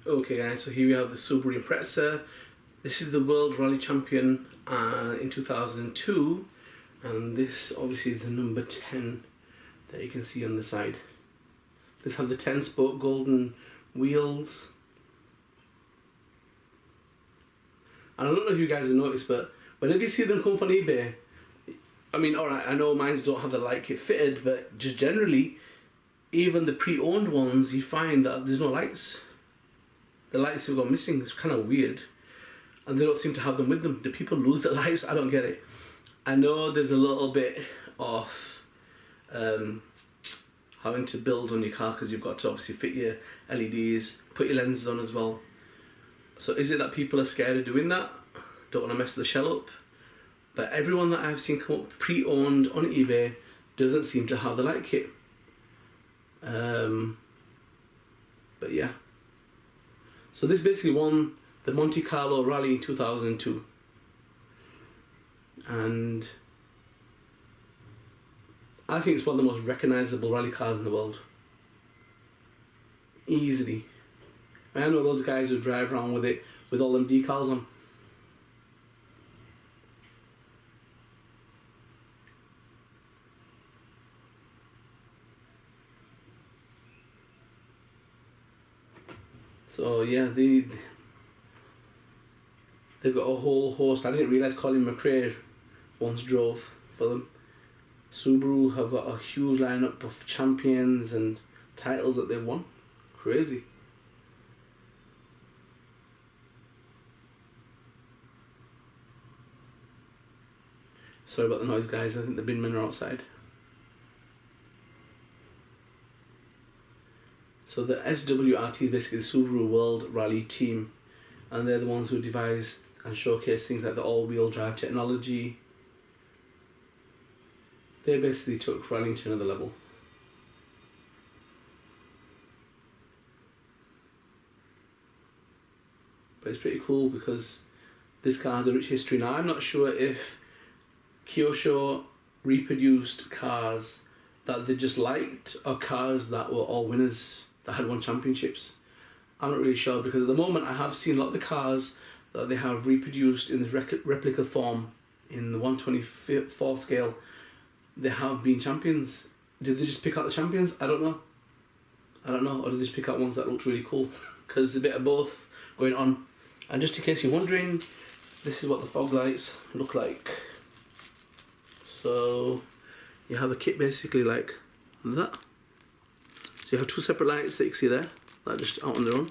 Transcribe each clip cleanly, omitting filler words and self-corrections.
Okay guys, so here we have the Subaru Repressor. This is the World Rally Champion in 2002, and this obviously is the number 10 that you can see on the side. This has the 10 spoke golden wheels. And I don't know if you guys have noticed, but whenever you see them come up on eBay, I mean, alright, I know mines don't have the light kit fitted, but just generally, even the pre-owned ones, you find that there's no lights. The lights have gone missing. It's kind of weird. And they don't seem to have them with them. Do people lose the lights? I don't get it. I know there's a little bit of having to build on your car because you've got to obviously fit your LEDs, put your lenses on as well. So is it that people are scared of doing that? Don't want to mess the shell up? But everyone that I've seen come up pre-owned on eBay doesn't seem to have the light kit. But yeah. So this basically won the Monte Carlo Rally in 2002. And I think it's one of the most recognisable rally cars in the world. Easily. I know those guys who drive around with it with all them decals on. So yeah, they've got a whole host. I didn't realise Colin McRae once drove for them. Subaru have got a huge lineup of champions and titles that they've won. Crazy. Sorry about the noise, guys. I think the bin men are outside. So the SWRT is basically the Subaru World Rally Team, and they're the ones who devised and showcased things like the all-wheel drive technology. They basically took rallying to another level. But it's pretty cool because this car has a rich history. Now I'm not sure if Kyosho reproduced cars that they just liked or cars that were all winners that had won championships. I'm not really sure because at the moment I have seen a lot of the cars that they have reproduced in this replica form in the 1/24 scale. They have been champions. Did they just pick out the champions? I don't know. Or did they just pick out ones that looked really cool? Because there's a bit of both going on. And just in case you're wondering, this is what the fog lights look like. So you have a kit basically like that. So you have two separate lights that you can see there, that are just out on their own.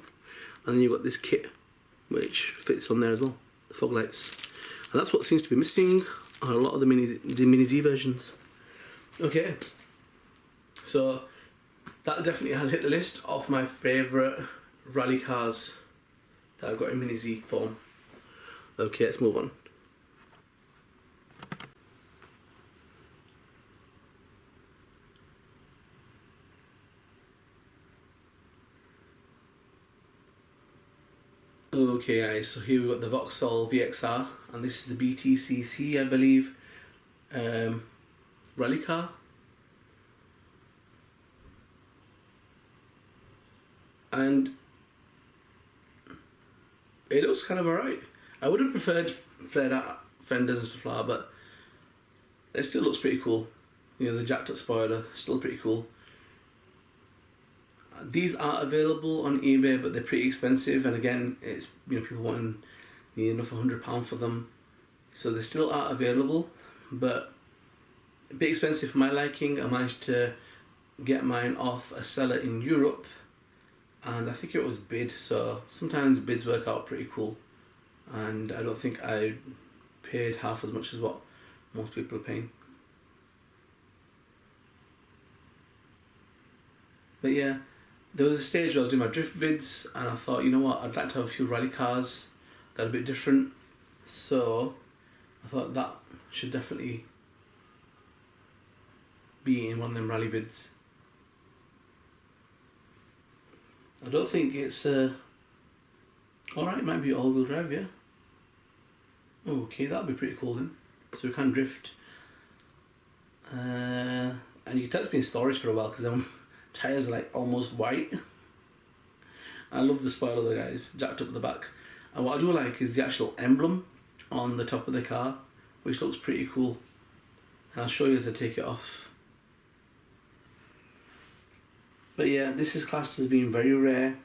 And then you've got this kit which fits on there as well, the fog lights. And that's what seems to be missing on a lot of the Mini Z versions. Okay, so that definitely has hit the list of my favourite rally cars that I've got in Mini Z form. Okay, let's move on. Okay guys, so here we've got the Vauxhall VXR, and this is the BBTC, I believe, rally car. And it looks kind of alright. I would have preferred flared out fenders and stuff like that, but it still looks pretty cool. You know, the jacked up spoiler, still pretty cool. These are available on eBay, but they're pretty expensive, and again, it's, you know, people wanting enough £100 for them, so they still are available, but a bit expensive for my liking. I managed to get mine off a seller in Europe, and I think it was bid, so sometimes bids work out pretty cool, and I don't think I paid half as much as what most people are paying. But yeah, there was a stage where I was doing my drift vids and I thought, you know what, I'd like to have a few rally cars that are a bit different. So I thought that should definitely be in one of them rally vids. I don't think it's alright, it might be all-wheel drive, yeah. Okay, that'll be pretty cool then. So we can drift. And you can tell it's been in storage for a while because them tyres are like almost white. I love the spoiler, guys, jacked up at the back. And what I do like is the actual emblem on the top of the car, which looks pretty cool. And I'll show you as I take it off. But yeah, this is classed as being very rare,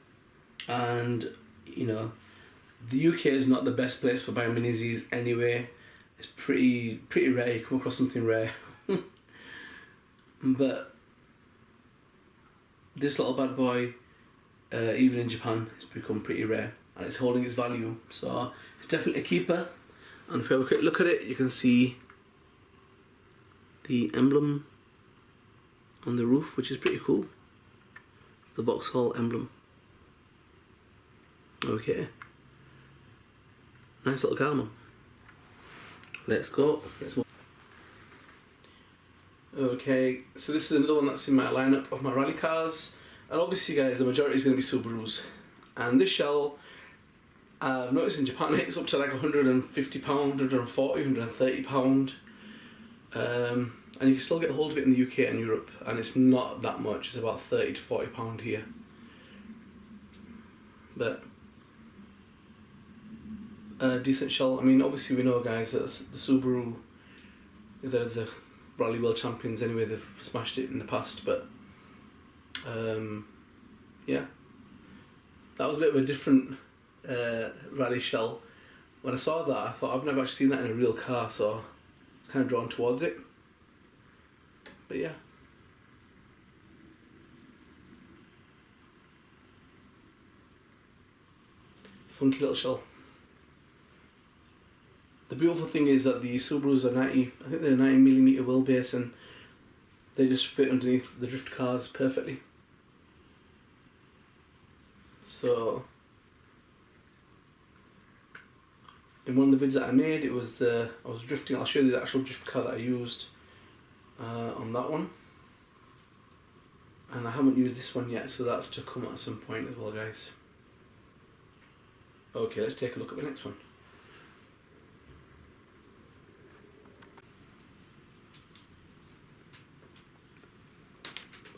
and you know, the UK is not the best place for buying mini Zs anyway. It's pretty rare you come across something rare. But this little bad boy, even in Japan, it's become pretty rare, and it's holding its value. So it's definitely a keeper. And if you have a quick look at it, you can see the emblem on the roof, which is pretty cool. The Vauxhall emblem. Okay. Nice little car, man. Let's go. Let's move. Okay, so this is another one that's in my lineup of my rally cars. And obviously, guys, the majority is going to be Subarus. And this shell, I've noticed in Japan it's up to like £150, £140, £130. And you can still get hold of it in the UK and Europe, and it's not that much, it's about £30 to £40 here. But a decent shell. I mean, obviously we know, guys, that the Subaru, they're the Rally World Champions anyway, they've smashed it in the past, but yeah. That was a bit of a different rally shell. When I saw that, I thought I've never actually seen that in a real car, so I was kind of drawn towards it. But yeah. Funky little shell. The beautiful thing is that the Subarus are 90, I think they're 90mm wheelbase, and they just fit underneath the drift cars perfectly. So in one of the vids that I made, I was drifting. I'll show you the actual drift car that I used on that one, and I haven't used this one yet, so that's to come at some point as well, guys. Okay, let's take a look at the next one.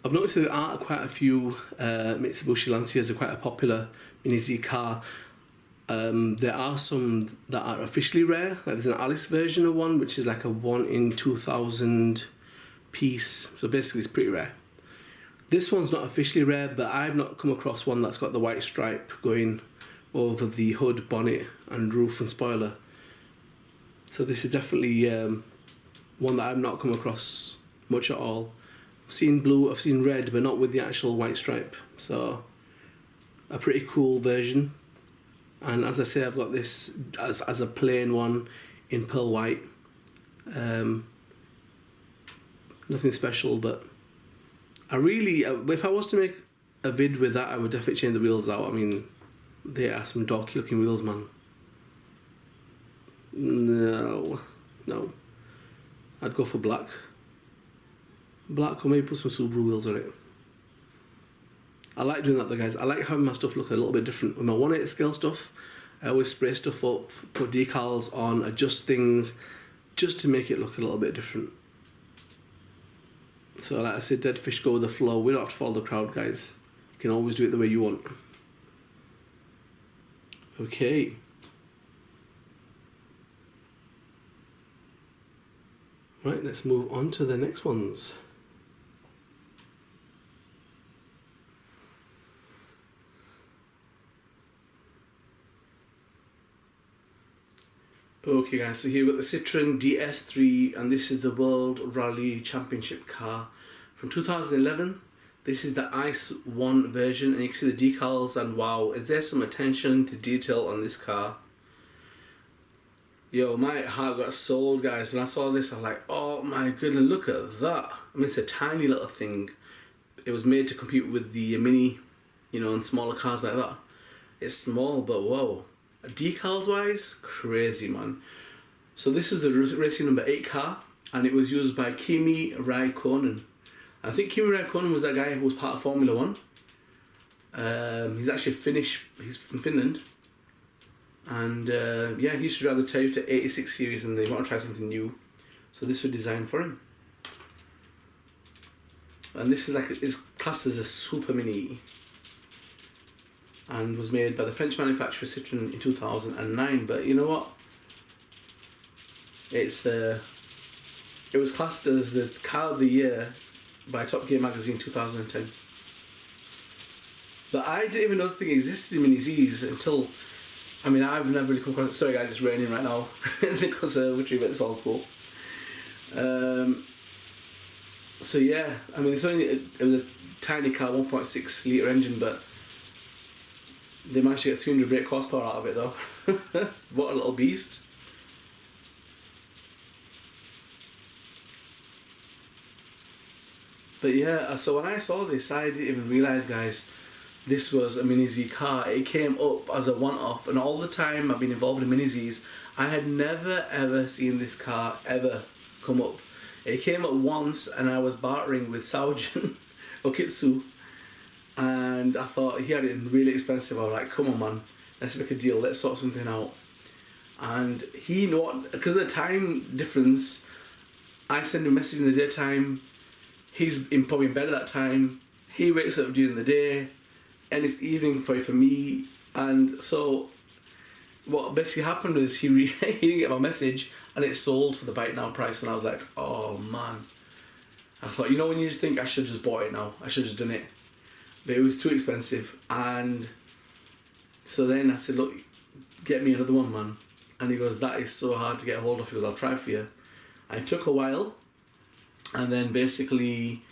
I've noticed there are quite a few Mitsubishi Lancias are quite a popular mini Z car. There are some that are officially rare. Like there's an Alice version of one, which is like a 1 in 2000 piece. So basically it's pretty rare. This one's not officially rare, but I've not come across one that's got the white stripe going over the hood, bonnet and roof and spoiler. So this is definitely one that I've not come across much at all. I've seen blue, I've seen red, but not with the actual white stripe. So a pretty cool version. And as I say, I've got this as a plain one in pearl white. Nothing special, but I really, if I was to make a vid with that, I would definitely change the wheels out. I mean, they are some dorky looking wheels, man. No. I'd go for black. Black, or maybe put some Subaru wheels on it. I like doing that though, guys. I like having my stuff look a little bit different. With my 1/8 scale stuff, I always spray stuff up, put decals on, adjust things, just to make it look a little bit different. So like I said, dead fish go with the flow. We don't have to follow the crowd, guys. You can always do it the way you want. Okay. Right, let's move on to the next ones. Okay guys, so here we've got the Citroen DS3, and this is the World Rally Championship car from 2011. This is the Ice 1 version, and you can see the decals, and wow, is there some attention to detail on this car. Yo, my heart got sold, guys. When I saw this, I was like, oh my goodness, look at that. I mean, it's a tiny little thing. It was made to compete with the Mini, you know, and smaller cars like that. It's small, but whoa. Decals wise, crazy, man. So this is the racing number 8 car, and it was used by Kimi Raikkonen. I think Kimi Raikkonen was that guy who was part of Formula 1. He's actually Finnish, he's from Finland. And yeah, he used to drive the Toyota 86 series, and they want to try something new. So this was designed for him. And this is like, it's classed as a super mini. and was made by the French manufacturer Citroën in 2009. But you know what? It was classed as the car of the year by Top Gear magazine 2010. But I didn't even know the thing existed in Mini Z's until, I mean, I've never really come across it. Sorry guys, it's raining right now in the conservatory, but it's all cool. So yeah, I mean, it was a tiny car, 1.6 litre engine, but they managed to get 300 brake horsepower out of it though. What a little beast. But yeah, so when I saw this, I didn't even realise, guys, this was a Mini Z car. It came up as a one-off, and all the time I've been involved in Mini Zs, I had never ever seen this car ever come up. It came up once, and I was bartering with Saojin Okitsu, and I thought he had it really expensive. I was like, come on man, let's make a deal, let's sort something out. And he, you know what, because of the time difference, I send him a message in the daytime, he's probably in bed at that time, he wakes up during the day, and it's evening for me. And so what basically happened was he didn't get my message, and it sold for the bite now price. And I was like, oh man. I thought, you know, when you just think I should have just bought it now, I should have just done it, but it was too expensive. And so then I said, look, get me another one, man. And he goes, that is so hard to get a hold of. He goes, I'll try for you. And it took a while, and then basically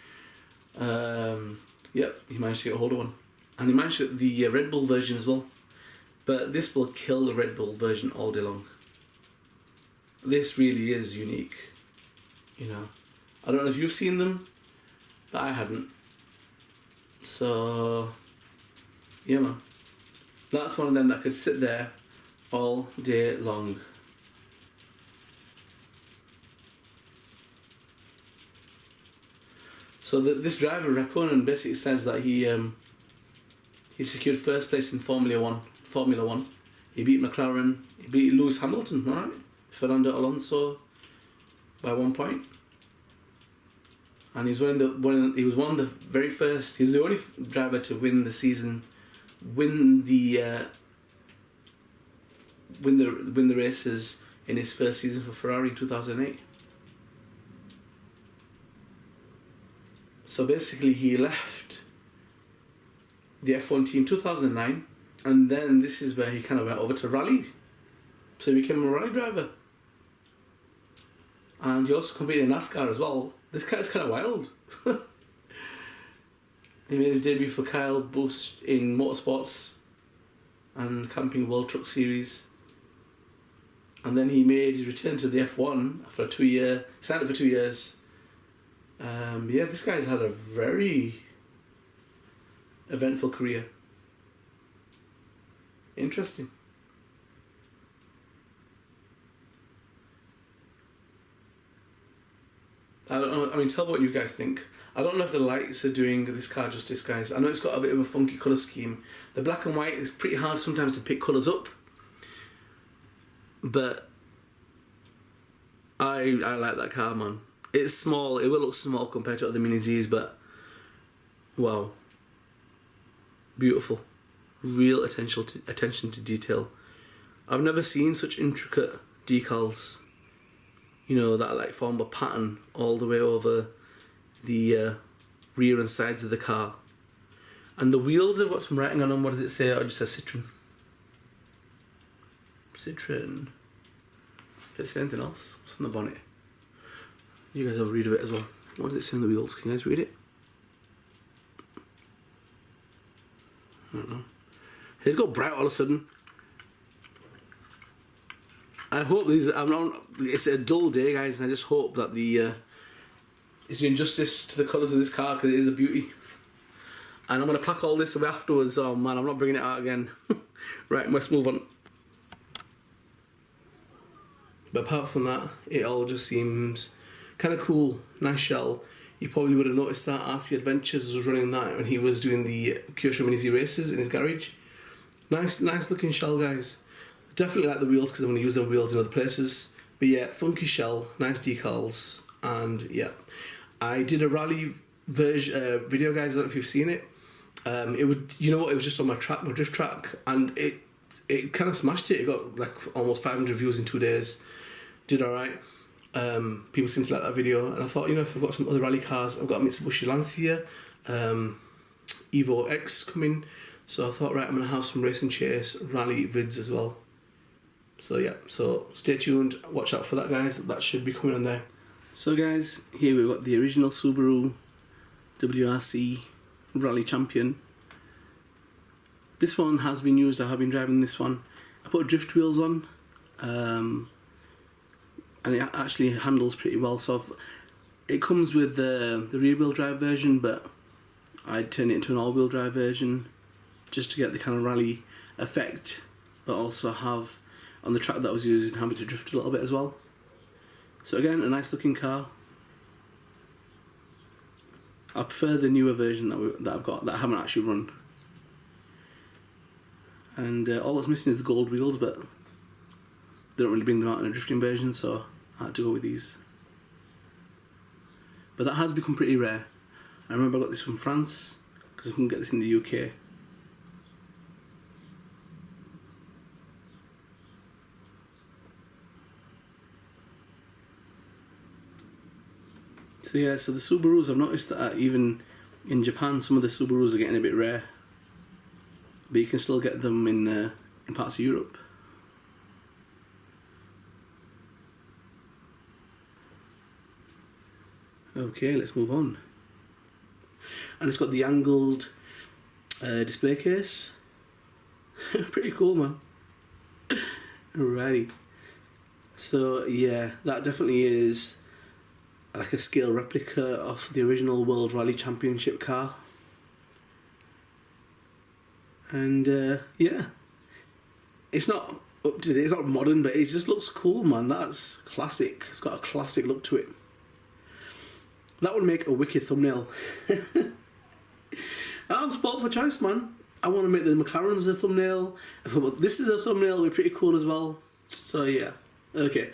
yep, he managed to get a hold of one. And he managed to get the Red Bull version as well. But this will kill the Red Bull version all day long. This really is unique, you know. I don't know if you've seen them, but I hadn't. So, yeah man. That's one of them that could sit there all day long. So this driver, Raikkonen, basically says that he secured first place in Formula One. He beat McLaren, he beat Lewis Hamilton, right? Fernando Alonso by 1 point. And he was one of the very first. He was the only driver to win the season, win the races in his first season for Ferrari in 2008. So basically, he left the F1 team 2009, and then this is where he kind of went over to rally. So he became a rally driver, and he also competed in NASCAR as well. This guy's kind of wild. He made his debut for Kyle Busch in Motorsports and Camping World Truck Series, and then he made his return to the F1 after a 2-year. Signed up for 2 years. Yeah, this guy's had a very eventful career. Interesting. I don't know, I mean, tell me what you guys think. I don't know if the lights are doing this car justice, guys. I know it's got a bit of a funky colour scheme. The black and white is pretty hard sometimes to pick colours up, but I like that car, man. It's small, it will look small compared to other Mini Zs, but wow. Beautiful. Real attention to detail. I've never seen such intricate decals, you know, that like form a pattern all the way over the rear and sides of the car. And the wheels have got some writing on them. What does it say? Or just says Citroën. Citroën. Does it say anything else? What's on the bonnet? You guys have a read of it as well. What does it say on the wheels? Can you guys read it? I don't know. It's got bright all of a sudden. I hope these. It's a dull day, guys, and I just hope that it's doing justice to the colours of this car, because it is a beauty. And I'm gonna pack all this away afterwards. Oh man, I'm not bringing it out again. Right, let's move on. But apart from that, it all just seems kind of cool. Nice shell. You probably would have noticed that RC Adventures was running that when he was doing the Kyosho Mini Z races in his garage. Nice looking shell, guys. Definitely like the wheels, because I'm going to use the wheels in other places. But yeah, funky shell, nice decals, and yeah. I did a rally video, guys, I don't know if you've seen it. It would, you know what? It was just on my drift track, and it kind of smashed it. It got like almost 500 views in 2 days. Did all right. People seem to like that video, and I thought, you know, if I've got some other rally cars, I've got a Mitsubishi Lancia, Evo X coming, so I thought, right, I'm gonna have some Race and Chase rally vids as well. So yeah, so stay tuned, watch out for that, guys. That should be coming on there. So guys, here we've got the original Subaru WRC Rally Champion. This one has been used. I have been driving this one. I put drift wheels on, and it actually handles pretty well. So it comes with the rear-wheel drive version, but I'd turn it into an all-wheel drive version just to get the kind of rally effect, but also have on the track that I was using, having to drift a little bit as well. So again, a nice looking car. I prefer the newer version that I've got, that I haven't actually run. And all that's missing is the gold wheels, but they don't really bring them out in a drifting version, so I had to go with these. But that has become pretty rare. I remember I got this from France, because I couldn't get this in the UK. So yeah, so the Subarus, I've noticed that even in Japan, some of the Subarus are getting a bit rare, but you can still get them in parts of Europe. Okay, let's move on. And it's got the angled display case. Pretty cool, man. Alrighty. So yeah, that definitely is like a scale replica of the original World Rally Championship car. And yeah, it's not up to date, it's not modern, but it just looks cool, man. That's classic. It's got a classic look to it. That would make a wicked thumbnail. I'm spoiled for choice, man. I want to make the McLarens a thumbnail. This is a thumbnail, it'll be pretty cool as well. So yeah, okay.